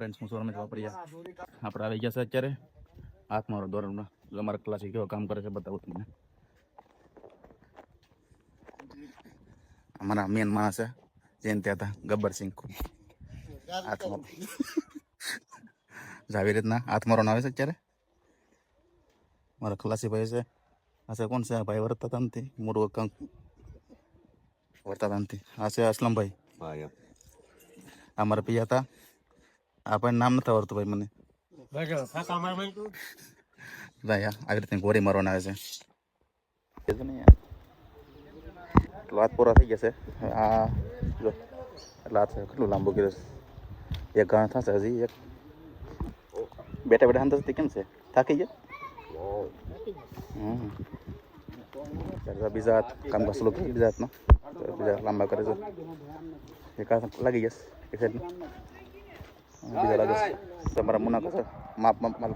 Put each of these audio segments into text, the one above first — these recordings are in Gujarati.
ફ્રેન્ડ્સ હું સોરમ વાપરીએ આપણે આવી ગયા છે અત્યારે હાથમારો ધોરણમાં અમારા ક્લાસે કેવો કામ કરે છે બતાવું તમને. અમારા મેન માણસ છે જેને ત્યાં હતા ગબ્બરસિંહ હાથમારો આવી રીતના હાથમારો આવે છે અત્યારે મારા ખલાસી ભાઈ છે. આ કોણ છે ભાઈ વર્તતા નથી મોટું કંક વર્તતા નથી. આ છે અસલમભાઈ આ મારા પિયા હતા. આ ભાઈ નામ નથી આવડતું ભાઈ મને. આવી રીતે ગોરી મારવાના આવે છે. હાથ પૂરા થઈ જશે આ જો એટલે હાથ કેટલું લાંબુ કર્યું છે. એક ઘણા થશે હજી એક બેઠા બેઠા અંદાજથી કેમ છે થાકી ગયા. બીજા હાથ કામ કાજ ચાલુ કરી બીજા હાથમાં બીજા લાંબા કરે છે. એક હાથ લાગી જશે એક સાઈડમાં બીજા લાગે છે. તમારા મુના કશે માપ માપ માલ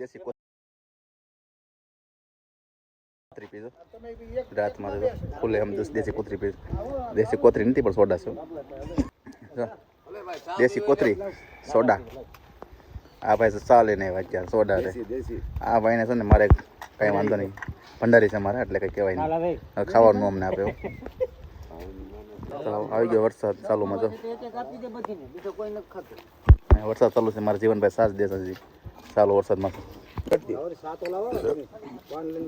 દેશી કોથરી પીજો રાતમાં ખુલ્લે એમ દેશી કોથરી પીજો. દેશી કોથરી નથી પણ સોડા છે. દેશી કોથરી સોડા. આ ભાઈ ચા લઈને આવ્યા અત્યારે સોડા રે. આ ભાઈને છે ને મારે કઈ વાંધો નહીં ભંડારી છે મારે એટલે કઈ કહેવાય નહીં. ખાવાનું અમને આપે આવી ગયો વરસાદ ચાલુમાં જો વરસાદ ચાલુ છે. મારા જીવનભાઈ સાથ દેશે હજી ચાલુ વરસાદમાં.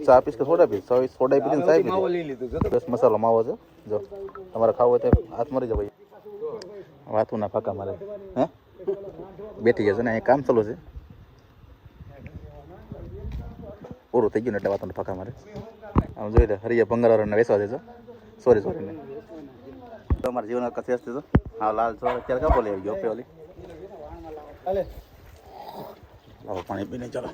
ચા પીસ કે સોડા પીસ સોડા પીને ચા પી બસ મસાલો માવો છે. જો તમારે ખાવો હોય તો હાથ મરી જાવ ભાઈ. વાતું ના ફાકા મારે હે બેઠી જશે ને અહીં કામ ચાલુ છે. પૂરું થઈ ગયું ને એટલે વાતો ફાકા મારે. આમ જોઈ લે હરિયા ભંગારવાળાને વેચવા દેજો. સોરી ને તમારા જીવન કથે હશે તો હા લાલ છો અત્યારે કા બોલે આવી ગયો પે ઓલી લાવો પાણી પીને ચાલો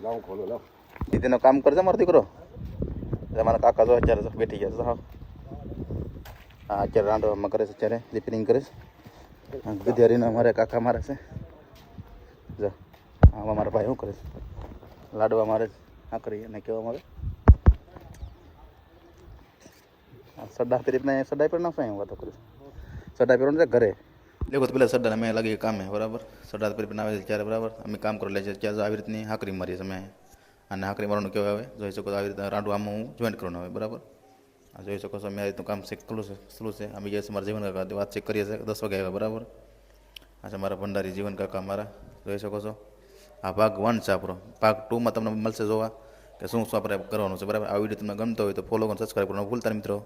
લાવો ખોલો લાવો દીદીનો કામ કરજે મારો દીકરો. તમારા કાકા જો અત્યારે બેઠી ગયા છે. હા અત્યારે રાંધવામાં કરે છે અત્યારે રિપેરિંગ કરે છે. વિદ્યાર્થીનો અમારે કાકા મારે છે. જો આમાં મારા ભાઈ શું કરે છે લાડવા મારે આ કરીએ ને કહેવા મારે સડા રીતના સડા પર નાખો એમ વાતો કરીશ. સડા પહેરવાનું છે ઘરે દેખો તો પેલા સડા અમે લાગી કામે બરાબર. સડા પર આવે છે ત્યારે બરાબર અમે કામ કરી લે છે ત્યારે આવી રીતની હાકરી મારીએ અમે. અને હાકરી મારવાનું કેવું આવે જોઈ શકો આવી રીતે રાંડું આમાં હું જોઈન્ટ કરવાનું આવે બરાબર. આ જોઈ શકો છો અમે આ રીતનું કામ શીખેલું છે સલું છે. અમે ગયા મારા જીવન કાકા વાત ચેક કરીએ છીએ 10 વાગે આવ્યા બરાબર. આ છે મારા ભંડારી જીવન કાકા મારા જોઈ શકો છો. આ ભાગ 1 છે આપણો. ભાગ 2માં તમને મળશે જોવા કે શું આપણે કરવાનું છે બરાબર. આ વિડીયો તમને ગમતો હોય તો ફોલો કરો સબસ્ક્રાઈબ કરવાનું ભૂલતા નહીં મિત્રો.